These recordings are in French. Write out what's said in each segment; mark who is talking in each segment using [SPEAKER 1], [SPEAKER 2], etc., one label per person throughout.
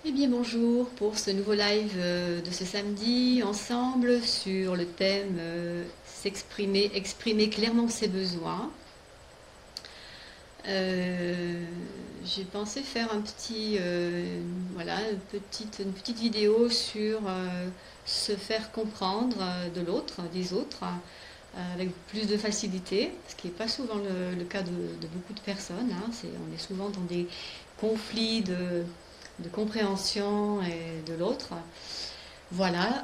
[SPEAKER 1] Eh bien bonjour pour ce nouveau live de ce samedi ensemble sur le thème exprimer clairement ses besoins. J'ai pensé faire un petit, voilà, une petite vidéo sur se faire comprendre de l'autre, des autres, avec plus de facilité, ce qui n'est pas souvent le cas de beaucoup de personnes. Hein. On est souvent dans des conflits de compréhension et de l'autre. Voilà.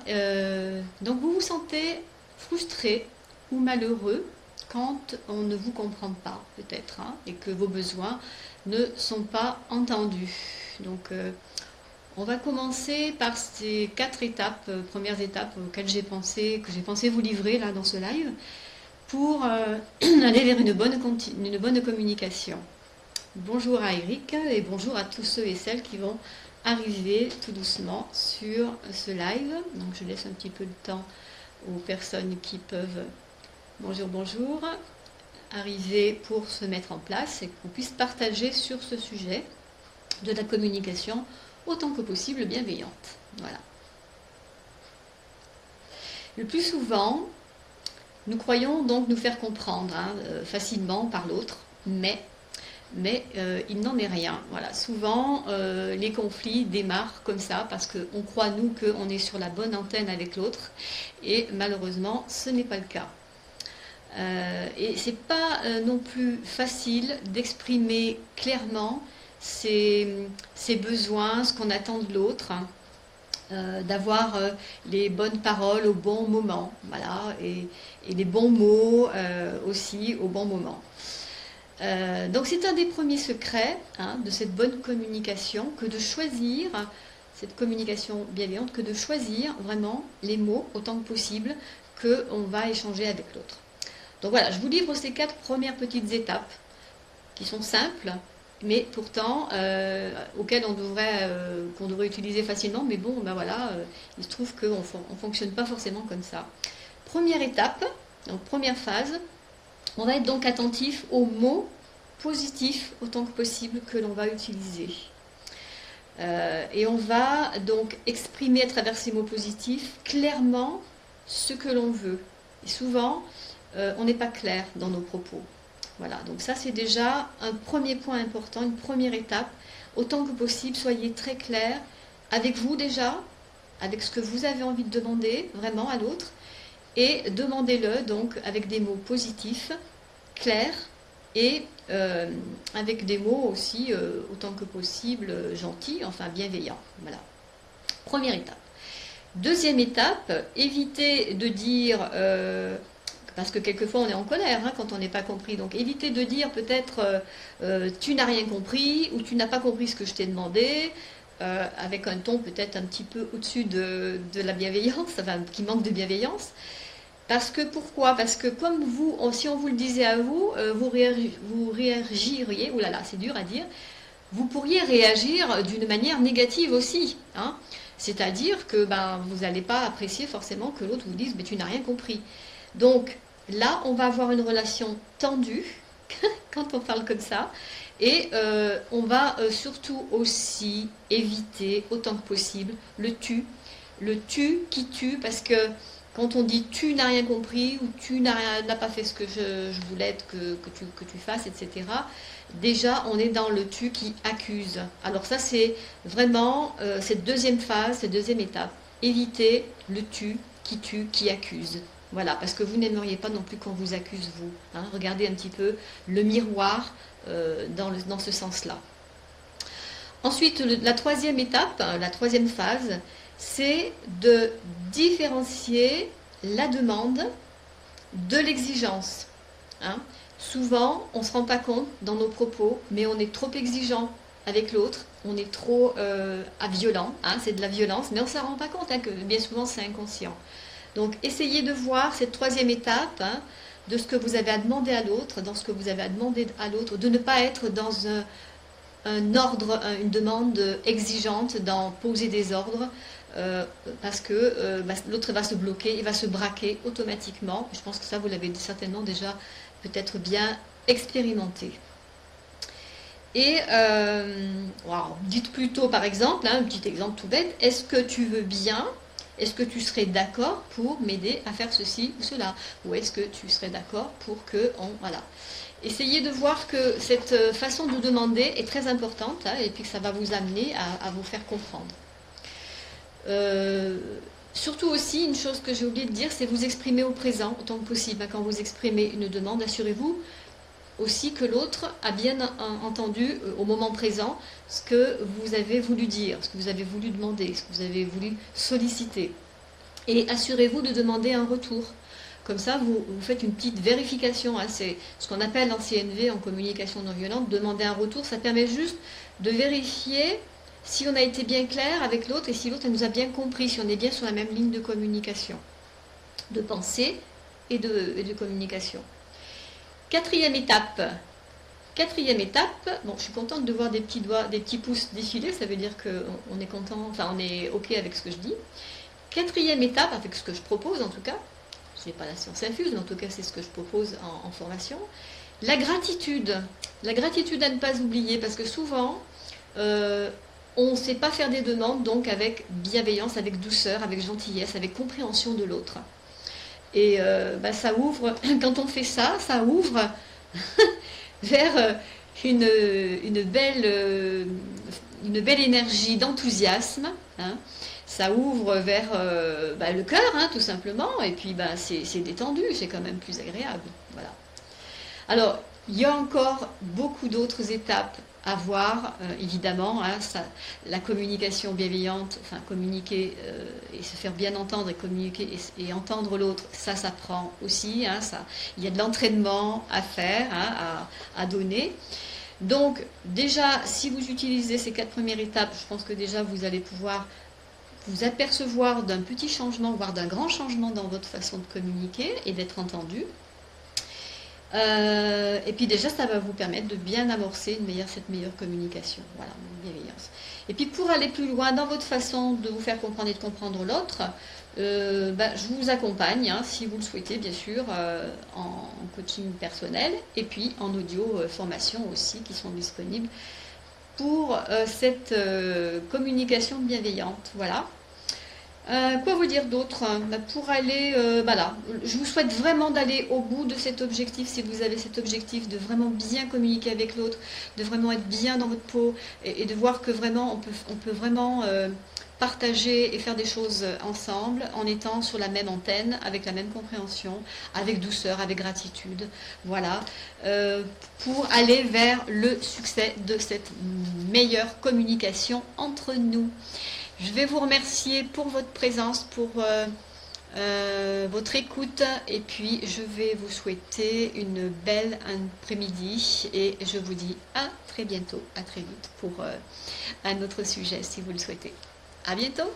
[SPEAKER 1] Donc vous vous sentez frustré ou malheureux quand on ne vous comprend pas, peut-être, hein, et que vos besoins ne sont pas entendus. Donc on va commencer par ces 4 étapes, premières étapes auxquelles que j'ai pensé vous livrer là dans ce live, pour aller vers une bonne communication. Bonjour à Eric et bonjour à tous ceux et celles qui vont arriver tout doucement sur ce live. Donc je laisse un petit peu le temps aux personnes qui peuvent, bonjour, arriver pour se mettre en place et qu'on puisse partager sur ce sujet de la communication autant que possible bienveillante. Voilà. Le plus souvent, nous croyons donc nous faire comprendre facilement par l'autre, mais il n'en est rien. Voilà. Souvent, les conflits démarrent comme ça parce qu'on croit, nous, qu'on est sur la bonne antenne avec l'autre et malheureusement, ce n'est pas le cas. Et c'est pas non plus facile d'exprimer clairement ses besoins, ce qu'on attend de l'autre, d'avoir les bonnes paroles au bon moment, voilà, et les bons mots aussi au bon moment. Donc c'est un des premiers secrets de cette bonne communication que de choisir, cette communication bienveillante, que de choisir vraiment les mots autant que possible qu'on va échanger avec l'autre. Donc voilà, je vous livre ces 4 premières petites étapes qui sont simples, mais pourtant auxquelles qu'on devrait utiliser facilement, mais bon, ben voilà, il se trouve qu'on ne fonctionne pas forcément comme ça. Première étape, donc première phase, on va être donc attentif aux mots positifs autant que possible que l'on va utiliser. Et on va donc exprimer à travers ces mots positifs clairement ce que l'on veut. Et souvent, on n'est pas clair dans nos propos. Voilà, donc ça c'est déjà un premier point important, une première étape. Autant que possible, soyez très clair avec vous déjà, avec ce que vous avez envie de demander vraiment à l'autre, et demandez-le donc avec des mots positifs, clairs, et avec des mots aussi autant que possible gentils, enfin bienveillants. Voilà. Première étape. Deuxième étape, évitez de dire, parce que quelquefois on est en colère quand on n'est pas compris, donc évitez de dire peut-être tu n'as rien compris ou tu n'as pas compris ce que je t'ai demandé, avec un ton peut-être un petit peu au-dessus de la bienveillance, enfin qui manque de bienveillance. Pourquoi ? Parce que comme vous, si on vous le disait à vous, vous réagiriez, oulala, c'est dur à dire, vous pourriez réagir d'une manière négative aussi. C'est-à-dire que vous n'allez pas apprécier forcément que l'autre vous dise mais tu n'as rien compris. Donc là, on va avoir une relation tendue quand on parle comme ça. Et on va surtout aussi éviter autant que possible le tu qui tue, parce que quand on dit tu n'as rien compris ou tu n'as pas fait ce que je voulais que tu fasses, etc., déjà on est dans le tu qui accuse. Alors ça c'est vraiment cette deuxième phase, cette deuxième étape. Éviter le tu qui accuse. Voilà, parce que vous n'aimeriez pas non plus qu'on vous accuse vous. Regardez un petit peu le miroir dans ce sens-là. Ensuite, la troisième étape, la troisième phase, c'est de différencier la demande de l'exigence. Souvent, on ne se rend pas compte dans nos propos, mais on est trop exigeant avec l'autre, on est trop violent, c'est de la violence, mais on ne s'en rend pas compte, que bien souvent c'est inconscient. Donc essayez de voir cette troisième étape de ce que vous avez à demander à l'autre, dans ce que vous avez à demander à l'autre, de ne pas être dans un ordre, une demande exigeante, dans poser des ordres, parce que l'autre va se bloquer, il va se braquer automatiquement. Je pense que ça, vous l'avez certainement déjà peut-être bien expérimenté. Et dites plutôt par exemple, un petit exemple tout bête, est-ce que tu veux bien, est-ce que tu serais d'accord pour m'aider à faire ceci ou cela? Ou est-ce que tu serais d'accord pour que voilà. Essayez de voir que cette façon de demander est très importante et puis que ça va vous amener à vous faire comprendre. Surtout aussi, une chose que j'ai oublié de dire, c'est vous exprimer au présent autant que possible. Quand vous exprimez une demande, assurez-vous aussi que l'autre a bien entendu au moment présent ce que vous avez voulu dire, ce que vous avez voulu demander, ce que vous avez voulu solliciter. Et assurez-vous de demander un retour. Comme ça, vous faites une petite vérification. C'est ce qu'on appelle en CNV, en communication non violente, demander un retour. Ça permet juste de vérifier si on a été bien clair avec l'autre et si l'autre nous a bien compris, si on est bien sur la même ligne de communication, de pensée et de communication. Quatrième étape, bon, je suis contente de voir des petits doigts, des petits pouces défiler, ça veut dire qu'on est content, enfin on est ok avec ce que je dis. Quatrième étape, avec ce que je propose en tout cas, ce n'est pas la science infuse, mais en tout cas c'est ce que je propose en formation, la gratitude à ne pas oublier, parce que souvent on ne sait pas faire des demandes donc avec bienveillance, avec douceur, avec gentillesse, avec compréhension de l'autre. Et ça ouvre, quand on fait ça, ça ouvre vers une belle énergie d'enthousiasme. Ça ouvre vers le cœur, tout simplement. Et puis c'est détendu, c'est quand même plus agréable. Voilà. Alors, il y a encore beaucoup d'autres étapes à voir, évidemment, la communication bienveillante, enfin communiquer et se faire bien entendre et communiquer et entendre l'autre, ça s'apprend aussi, il y a de l'entraînement à faire, à donner. Donc déjà, si vous utilisez ces 4 premières étapes, je pense que déjà vous allez pouvoir vous apercevoir d'un petit changement, voire d'un grand changement dans votre façon de communiquer et d'être entendu. Et puis déjà, ça va vous permettre de bien amorcer cette meilleure communication, voilà, bienveillance. Et puis pour aller plus loin dans votre façon de vous faire comprendre et de comprendre l'autre, je vous accompagne, si vous le souhaitez, bien sûr, en coaching personnel et puis en audio formation aussi qui sont disponibles pour cette communication bienveillante. Voilà. Quoi vous dire d'autre? Pour aller, je vous souhaite vraiment d'aller au bout de cet objectif, si vous avez cet objectif de vraiment bien communiquer avec l'autre, de vraiment être bien dans votre peau et de voir que vraiment on peut vraiment partager et faire des choses ensemble en étant sur la même antenne, avec la même compréhension, avec douceur, avec gratitude, voilà, pour aller vers le succès de cette meilleure communication entre nous. Je vais vous remercier pour votre présence, pour votre écoute et puis je vais vous souhaiter une belle après-midi et je vous dis à très bientôt, à très vite pour un autre sujet si vous le souhaitez. À bientôt!